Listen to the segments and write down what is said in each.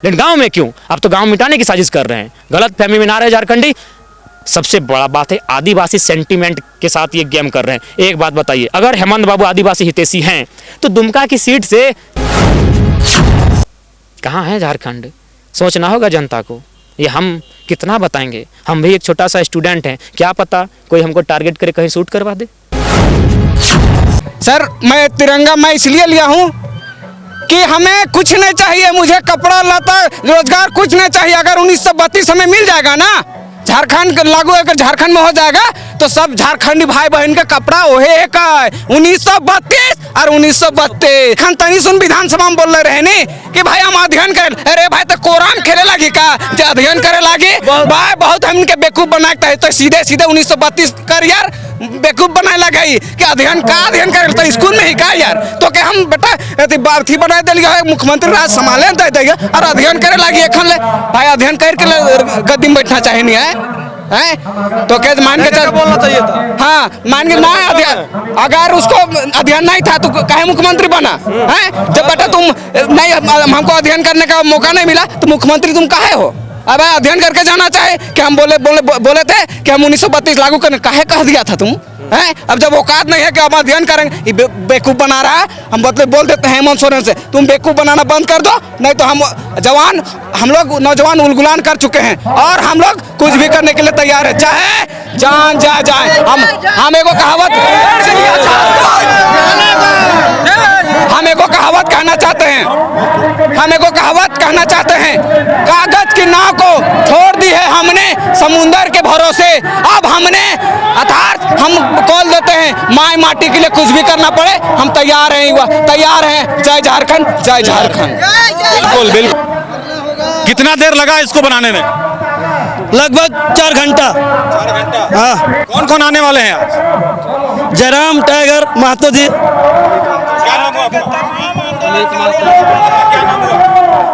लेकिन गांव में क्यों? अब तो गांव मिटाने की साजिश कर रहे हैं। गलत फहमी में ना रहे झारखंडी। सबसे बड़ा बात है, आदिवासी सेंटीमेंट के साथ ये गेम कर रहे हैं। एक बात बताइए, अगर हेमंत बाबू आदिवासी हितैषी हैं तो दुमका की सीट से कहाँ है झारखंड? सोचना होगा जनता को। ये हम कितना बताएंगे? हम भी एक छोटा सा स्टूडेंट हैं, क्या पता कोई हमको टारगेट करे कहीं शूट करवा दे। सर मैं तिरंगा मैं इसलिए लिया हूँ कि हमें कुछ नहीं चाहिए, मुझे कपड़ा लता रोजगार कुछ नहीं चाहिए। अगर 1932 हमें मिल जाएगा ना, झारखंड लागू अगर झारखंड में हो जाएगा तो सब झारखंडी भाई बहन का कपड़ा ओहे का 1932 और 1932 खान तनी सुन विधानसभा में बोल रहे नहीं कि भाई हम अध्ययन कर। अरे भाई तो कोरान खेले लगी का अध्ययन करे लगी भाई, बहुत हम इनके बेवकूफ बनाता है। तो सीधे सीधे 1932 कर यार, बेवकूफ बनाए लगा कि अध्ययन का अध्ययन करे तो स्कूल में ही का यार। तो क्या हम बेटा थी बना दिलिए मुख्यमंत्री राज संभाले दे देगा और अध्ययन करे लगी एखन ले भाई, अध्ययन करके गद्दी में बैठना चाहिए नहीं है तो क्या मान के चल बोलना चाहिए था। हाँ मान के ना अध्ययन, अगर उसको अध्ययन नहीं था तो काहे मुख्यमंत्री बना है? जब बेटा तुम नहीं हमको अध्ययन करने का मौका नहीं मिला तो मुख्यमंत्री तुम काहे हो? अब अध्ययन करके जाना चाहे कि हम बोले थे कि हम 1932 लागू करने, काहे कह दिया था तुम हैं? अब जब औकात नहीं है कि हम अध्ययन करेंगे, बेवकूफ बना रहा है। हम बोल देते हैं हेमंत सोरेन से तुम बेवकूफ बनाना बंद कर दो, नहीं तो हम लोग नौजवान उलगुलान कर चुके हैं और हम लोग कुछ भी करने के लिए तैयार है, चाहे जान जाए। हम एगो कहावत कहना चाहते हैं, कागज की नाव को छोड़ दी है हमने समुंदर के भरोसे। अब हमने अर्थात हम बोल देते हैं माई माटी के लिए कुछ भी करना पड़े हम तैयार हैं। जय झारखंड, जय झारखंड। बिल्कुल। कितना देर लगा इसको बनाने में? लगभग 4 घंटा। हाँ। कौन कौन आने वाले हैं आज? जयराम टाइगर महतो जी। क्या नाम हुआ आपका?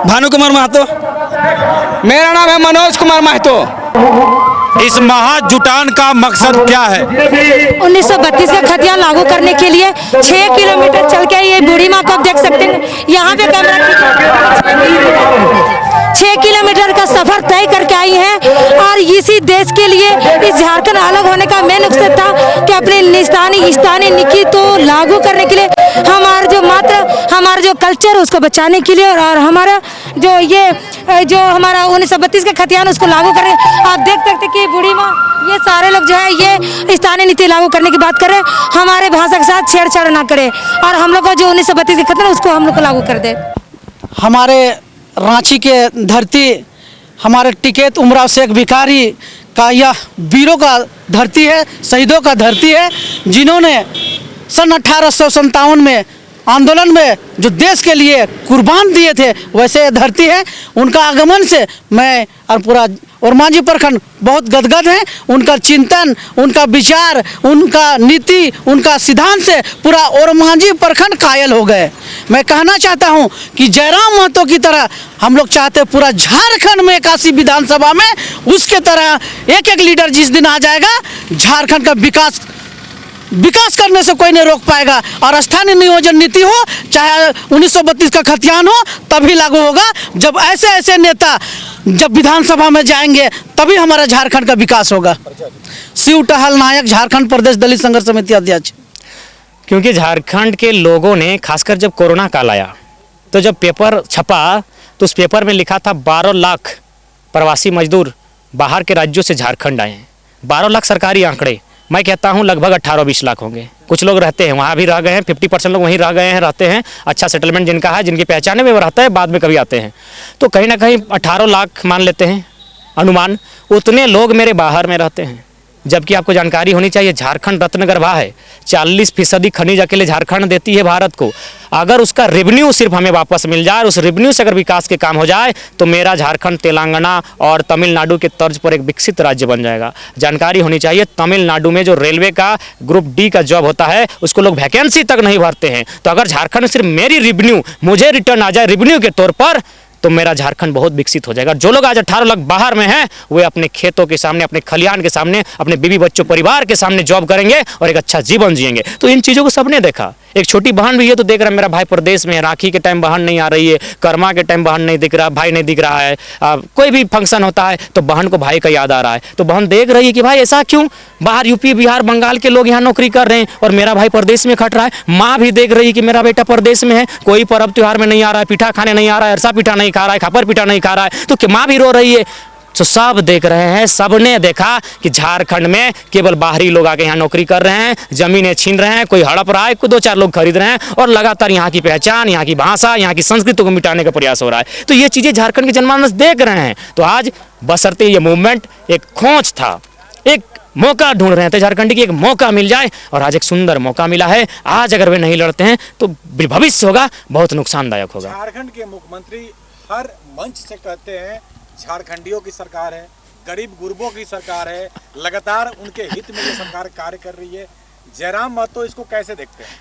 भानु कुमार महतो। मेरा नाम है मनोज कुमार महतो। इस महाजुटान का मकसद क्या है? 1932 का खतियान लागू करने के लिए 6 किलोमीटर चल के, ये बूढ़ी माँ को आप देख सकते हैं, यहाँ पे कैमरा 6 किलोमीटर का सफर तय करके आई हैं और इसी देश के लिए इस झारखंड अलग होने का मेन मकसद था कि अपने निस्तानी नीति तो लागू करने के लिए हमारा जो कल्चर उसको बचाने के लिए और हमारा जो हमारा 1932 का खतियान उसको लागू करें। आप देख सकते कि बूढ़ी माँ ये सारे लोग जो है ये स्थानीय नीति लागू करने की बात कर रहे हैं। हमारे भाषा के साथ छेड़छाड़ ना करे और हम लोग को जो 1932 के खतियान उसको हम लोग को लागू कर दे। हमारे रांची के धरती, हमारे टिकैत उमराव शेख भिखारी का यह वीरों का धरती है, शहीदों का धरती है, जिन्होंने सन 1857 में आंदोलन में जो देश के लिए कुर्बान दिए थे, वैसे धरती है। उनका आगमन से मैं और पूरा ओरमांझी प्रखंड बहुत गदगद है। उनका चिंतन, उनका विचार, उनका नीति, उनका सिद्धांत से पूरा ओरमांझी प्रखंड कायल हो गए। मैं कहना चाहता हूं कि जयराम महतो की तरह हम लोग चाहते हैं पूरा झारखंड में 81 विधानसभा में उसके तरह एक लीडर जिस दिन आ जाएगा, झारखंड का विकास करने से कोई नहीं रोक पाएगा। और स्थानीय नियोजन नीति हो चाहे 1932 का खतियान हो तभी लागू होगा। जब ऐसे नेता जब विधानसभा में जाएंगे तभी हमारा झारखंड का विकास होगा। शिव टहल नायक, झारखंड प्रदेश दलित संघर्ष समिति अध्यक्ष। क्योंकि झारखंड के लोगों ने खासकर जब कोरोना काल आया तो जब पेपर छपा तो उस पेपर में लिखा था 12 लाख प्रवासी मजदूर बाहर के राज्यों से झारखंड आए हैं। 12 लाख सरकारी आंकड़े, मैं कहता हूं लगभग 18-20 लाख होंगे। कुछ लोग रहते हैं वहाँ भी रह गए हैं, 50% लोग वहीं रह गए हैं, रहते हैं। अच्छा सेटलमेंट जिनका है, जिनकी पहचाने में वो रहता है, बाद में कभी आते हैं। तो कहीं ना कहीं 18 लाख मान लेते हैं अनुमान, उतने लोग मेरे बाहर में रहते हैं। जबकि आपको जानकारी होनी चाहिए झारखंड रत्नगर्भा है, 40% खनिज अकेले झारखंड देती है भारत को। अगर उसका रेवेन्यू सिर्फ हमें वापस मिल जाए, उस रेवेन्यू से अगर विकास के काम हो जाए तो मेरा झारखंड तेलंगाना और तमिलनाडु के तर्ज पर एक विकसित राज्य बन जाएगा। जानकारी होनी चाहिए तमिलनाडु में जो रेलवे का ग्रुप डी का जॉब होता है उसको लोग वैकेंसी तक नहीं भरते हैं। तो अगर झारखंड में सिर्फ मेरी रेवेन्यू मुझे रिटर्न आ जाए रेवेन्यू के तौर पर तो मेरा झारखंड बहुत विकसित हो जाएगा। जो लोग आज 18 लाख बाहर में हैं वे अपने खेतों के सामने, अपने खलिहान के सामने, अपने बीवी बच्चों परिवार के सामने जॉब करेंगे और एक अच्छा जीवन जिएंगे। तो इन चीज़ों को सबने देखा। एक छोटी बहन भी है तो देख रहा है मेरा भाई प्रदेश में है, राखी के टाइम बहन नहीं आ रही है, कर्मा के टाइम बहन नहीं दिख रहा, भाई नहीं दिख रहा है, कोई भी फंक्शन होता है तो बहन को भाई का याद आ रहा है। तो बहन देख रही है कि भाई ऐसा क्यों, बाहर यूपी बिहार बंगाल के लोग यहाँ नौकरी कर रहे हैं और मेरा भाई प्रदेश में खट रहा है। माँ भी देख रही है कि मेरा बेटा प्रदेश में है, कोई पर्व त्योहार में नहीं आ रहा है, पीठा खाने नहीं आ रहा है, अरसा पीठा नहीं खा रहा है, खापर पीठा नहीं खा रहा है, तो माँ भी रो रही है। तो सब देख रहे हैं, सबने देखा कि झारखंड में केवल बाहरी लोग आके यहाँ नौकरी कर रहे हैं, जमीनें छीन रहे हैं, कोई हड़प रहा है, कोई 2-4 लोग खरीद रहे हैं और लगातार यहाँ की पहचान, यहाँ की भाषा, यहाँ की संस्कृति को मिटाने का प्रयास हो रहा है। तो ये चीज़ें झारखंड के जनमानस देख रहे हैं। तो आज बशर्ते ये मूवमेंट एक खोज था, एक मौका ढूंढ रहे थे झारखंड की, एक मौका मिल जाए और आज एक सुंदर मौका मिला है। आज अगर वे नहीं लड़ते हैं तो भविष्य होगा बहुत नुकसानदायक होगा। झारखंड के मुख्यमंत्री हर मंच से कहते हैं झारखंडियों की सरकार है, गरीब गुरबों की सरकार है, लगातार उनके हित में ये सरकार कार्य कर रही है। जयराम महतो इसको कैसे देखते हैं?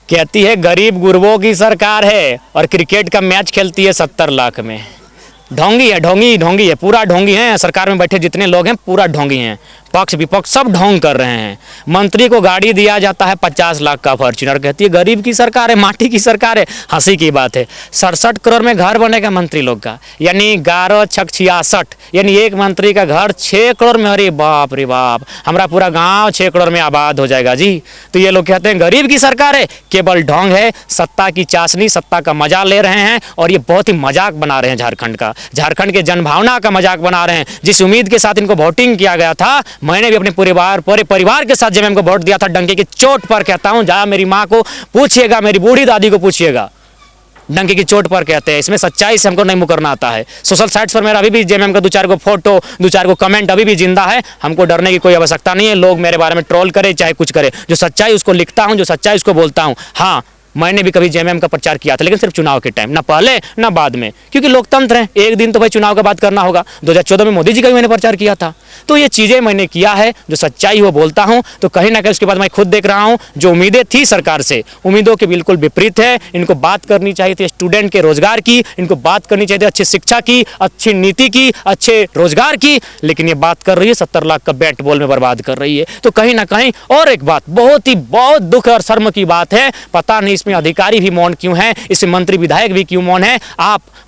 कहती है गरीब गुरबों की सरकार है और क्रिकेट का मैच खेलती है 70 लाख में। ढोंगी है, ढोंगी है, पूरा ढोंगी है। सरकार में बैठे जितने लोग हैं पूरा ढोंगी हैं, पक्ष विपक्ष सब ढोंग कर रहे हैं। मंत्री को गाड़ी दिया जाता है 50 लाख का फॉर्च्यूनर, कहती है गरीब की सरकार है, माटी की सरकार है। हंसी की बात है, 67 करोड़ में घर बनेगा मंत्री लोग का, यानी 11 छक 66, यानी एक मंत्री का घर 6 करोड़ में। अरे बाप रे बाप, हमारा पूरा गांव 6 करोड़ में आबाद हो जाएगा जी। तो ये लोग कहते हैं गरीब की सरकार है, केवल ढोंग है, सत्ता की चाशनी, सत्ता का मजा ले रहे हैं और ये बहुत ही मजाक बना रहे हैं झारखंड का, झारखंड के जनभावना का मजाक बना रहे हैं। जिस उम्मीद के साथ इनको वोटिंग किया गया था, मैंने भी अपने पूरे परिवार के साथ जब इनको वोट दिया था, डंके की चोट पर कहता हूं, जा मेरी माँ को पूछिएगा, मेरी बूढ़ी दादी को पूछिएगा, डंके की चोट पर कहते हैं। इसमें सच्चाई से हमको नहीं मुकरना आता है। सोशल साइट्स पर मेरा अभी भी जेएमएम का 2-4 को फोटो, 2-4 को कमेंट अभी भी जिंदा है। हमको डरने की कोई आवश्यकता नहीं है। लोग मेरे बारे में ट्रोल करे चाहे कुछ करे, जो सच्चाई उसको लिखता हूँ, जो सच्चाई उसको बोलता हूँ। हाँ, मैंने भी कभी जेएमएम का प्रचार किया था, लेकिन सिर्फ चुनाव के टाइम, ना पहले ना बाद में, क्योंकि लोकतंत्र है, एक दिन तो भाई चुनाव का बात करना होगा। 2014 में मोदी जी का भी मैंने प्रचार किया था। तो ये चीज़ें मैंने किया है, जो सच्चाई वो बोलता हूँ। तो कहीं ना कहीं उसके बाद मैं खुद देख रहा हूँ जो उम्मीदें थी सरकार से, उम्मीदों के बिल्कुल विपरीत है। इनको बात करनी चाहिए थी स्टूडेंट के रोजगार की, इनको बात करनी चाहिए थी अच्छी शिक्षा की, अच्छी नीति की, अच्छे रोजगार की, लेकिन ये बात कर रही है 70 लाख का बैट बॉल में बर्बाद कर रही है। तो कहीं ना कहीं और एक बात बहुत दुख और शर्म की बात है, पता नहीं इसमें अधिकारी भी मौन क्यों है, इसमें मंत्री विधायक भी क्यों मौन है।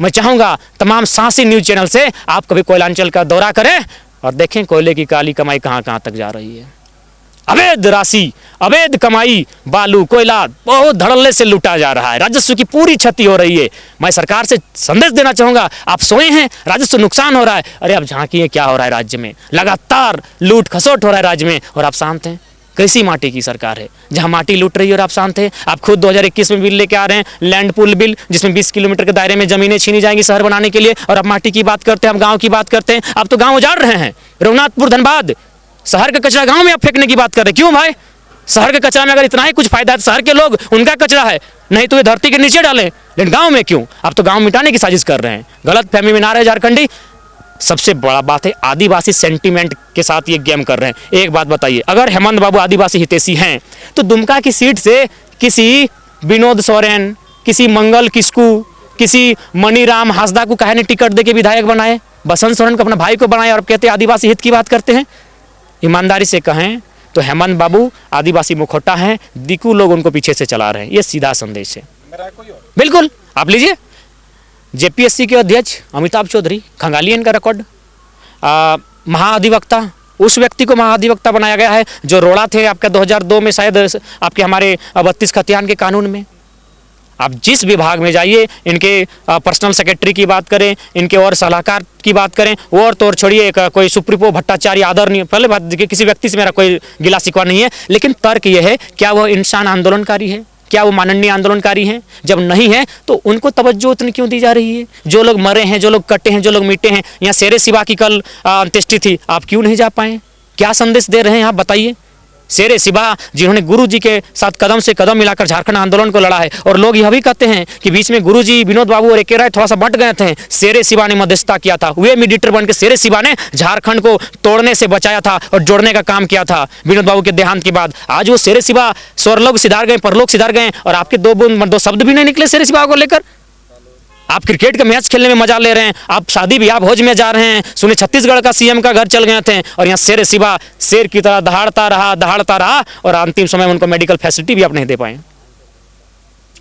मैं चाहूंगा तमाम साहसी न्यूज चैनल से आप कभी कोयलांचल का दौरा करें और देखें कोयले की काली कमाई कहां तक जा रही है। अवैध राशि, अवैध कमाई, बालू कोयला बहुत धड़ल्ले से लूटा जा रहा है, राजस्व की पूरी क्षति हो रही है। मैं सरकार से संदेश देना चाहूंगा, आप सोए हैं, राजस्व नुकसान हो रहा है। अरे आप झांकिए क्या हो रहा है राज्य में, लगातार लूट खसोट हो रहा है राज्य में और आप शांत हैं। कैसी माटी की सरकार है जहां माटी लूट रही है और आप शांत हैं। आप खुद 2021 में बिल लेके आ रहे हैं, लैंड पूल बिल, जिसमें 20 किलोमीटर के दायरे में जमीनें छीनी जाएंगी शहर बनाने के लिए, और आप माटी की बात करते हैं, आप गांव की बात करते हैं। आप तो गांव उजाड़ रहे हैं, रघुनाथपुर, धनबाद, शहर का कचरा गांव में आप फेंकने की बात कर रहे हैं। क्यों भाई? शहर के कचरा में अगर इतना ही कुछ फायदा है तो शहर के लोग, उनका कचरा है, नहीं तो ये धरती के नीचे डालें, लेकिन गाँव में क्यों? आप तो गाँव मिटाने की साजिश कर रहे हैं। गलत फहमी में ना रहे झारखंडी। सबसे बड़ा बात है आदिवासी सेंटीमेंट के साथ ये गेम कर रहे हैं। एक बात बताइए, अगर हेमंत बाबू आदिवासी हितैषी हैं तो दुमका की सीट से किसी विनोद सोरेन, किसी मंगल किस्कू, किसी मनीराम हासदा को काहे ने टिकट दे के विधायक बनाए? बसंत सोरेन को अपना भाई को बनाए और कहते हैं आदिवासी हित की बात करते हैं। ईमानदारी से कहें तो हेमंत बाबू आदिवासी मुखौटा हैं, दिकू लोग उनको पीछे से चला रहे हैं। ये सीधा संदेश है। बिल्कुल आप लीजिए, जेपीएससी के अध्यक्ष अमिताभ चौधरी, खंगालियन का रिकॉर्ड, महाधिवक्ता, उस व्यक्ति को महाधिवक्ता बनाया गया है जो रोड़ा थे आपका 2002 में शायद आपके हमारे 32 खतियान के कानून में। आप जिस विभाग में जाइए, इनके पर्सनल सेक्रेटरी की बात करें, इनके और सलाहकार की बात करें, वो और तो और छोड़िए, कोई सुप्रीपो भट्टाचार्य आदरणीय, पहले बात देखिए, किसी व्यक्ति से मेरा कोई गिला शिकवा नहीं है, लेकिन तर्क ये है क्या वह इंसान आंदोलनकारी है, क्या वो माननीय आंदोलनकारी हैं? जब नहीं है तो उनको तवज्जो उतनी क्यों दी जा रही है? जो लोग मरे हैं, जो लोग कटे हैं, जो लोग मिटे हैं, यहाँ शेरे सिवा की कल अंत्येष्टि थी, आप क्यों नहीं जा पाए? क्या संदेश दे रहे हैं आप बताइए? शेरे सिवा जिन्होंने गुरुजी के साथ कदम से कदम मिलाकर झारखंड आंदोलन को लड़ा है, और लोग यह भी कहते हैं कि बीच में गुरुजी, विनोद बाबू और एके राय थोड़ा सा बंट गए थे, शेरे सिवा ने मध्यस्थता किया था, वे मीडिएटर बन के शेरे सिवा ने झारखंड को तोड़ने से बचाया था और जोड़ने का काम किया था विनोद बाबू के देहांत के बाद। आज वो शेरे सिवा स्वर्लोक सिधार गए, परलोक सिधार गए, और आपके दो शब्द भी नहीं निकले शेरे सिवा को लेकर। आप क्रिकेट का मैच खेलने में मजा ले रहे हैं, आप शादी ब्याह भोज में जा रहे हैं, सुने छत्तीसगढ़ का सीएम का घर चल गए थे, और यहाँ शेर सिवा शेर की तरह दहाड़ता रहा और अंतिम समय में उनको मेडिकल फैसिलिटी भी आप नहीं दे पाए।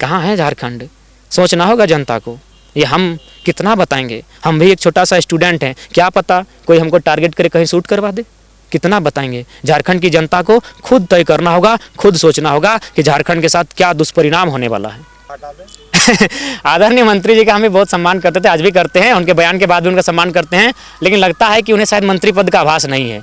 कहाँ है झारखंड? सोचना होगा जनता को। ये हम कितना बताएंगे? हम भी एक छोटा सा स्टूडेंट हैं, क्या पता कोई हमको टारगेट करे कहीं शूट करवा दे। कितना बताएंगे? झारखंड की जनता को खुद तय करना होगा, खुद सोचना होगा कि झारखंड के साथ क्या दुष्परिणाम होने वाला है। आदरणीय मंत्री जी का हम भी बहुत सम्मान करते थे, आज भी करते हैं, उनके बयान के बाद भी उनका सम्मान करते हैं, लेकिन लगता है कि उन्हें शायद मंत्री पद का आभास नहीं है।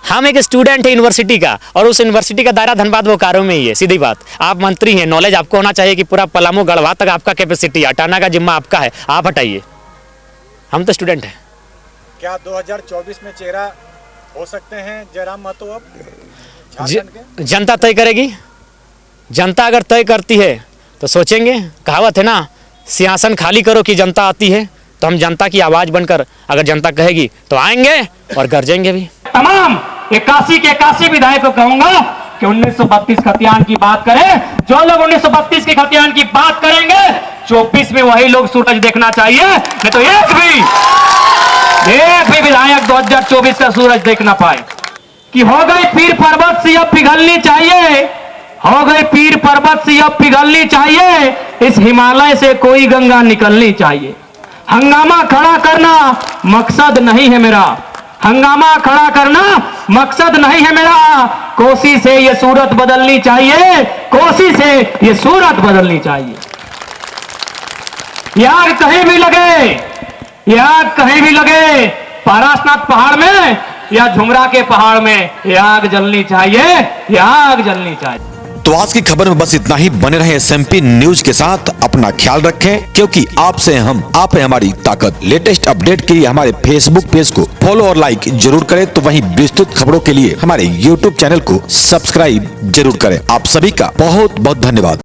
हम एक स्टूडेंट है यूनिवर्सिटी का, और उस यूनिवर्सिटी का दायरा धनबाद बोकारो में ही है, सीधी बात। आप मंत्री हैं, नॉलेज आपको होना चाहिए कि पूरा पलामू गढ़वा तक आपका कैपेसिटी, हटाना का जिम्मा आपका है, आप हटाइए। हम तो स्टूडेंट हैं। क्या 2024 में चेहरा हो सकते हैं जयराम महतो अब झारखंड के? जनता तय करेगी। जनता अगर तय करती है तो सोचेंगे। कहावत है ना, सिंहासन खाली करो कि जनता आती है। तो हम जनता की आवाज़ बनकर अगर जनता कहेगी तो आएंगे और गरजेंगे भी। तमाम 81 के 81 विधायक को कहूंगा कि 1932 खतियान की बात करें। जो लोग 1932 के खतियान की बात करेंगे, 24 में वही लोग सूरज देखना चाहिए। नहीं तो एक भी विधायक 2024 का सूरज देख ना पाए। कि हो गई पीर पर्वत से अब पिघलनी चाहिए, हो गई पीर पर्वत से अब पिघलनी चाहिए, इस हिमालय से कोई गंगा निकलनी चाहिए। हंगामा खड़ा करना मकसद नहीं है मेरा, हंगामा खड़ा करना मकसद नहीं है मेरा। कोसी से ये सूरत बदलनी चाहिए, कोसी से ये सूरत बदलनी चाहिए। ये आग कहीं भी लगे, ये आग कहीं भी लगे, पारसनाथ पहाड़ में या झुमरा के पहाड़ में, ये आग जलनी चाहिए, ये आग जलनी चाहिए। तो आज की खबर में बस इतना ही। बने रहे SMP न्यूज के साथ, अपना ख्याल रखें, क्योंकि आपसे हम, आप है हमारी ताकत। लेटेस्ट अपडेट के लिए हमारे फेसबुक पेज को फॉलो और लाइक जरूर करें, तो वहीं विस्तृत खबरों के लिए हमारे YouTube चैनल को सब्सक्राइब जरूर करें। आप सभी का बहुत बहुत धन्यवाद।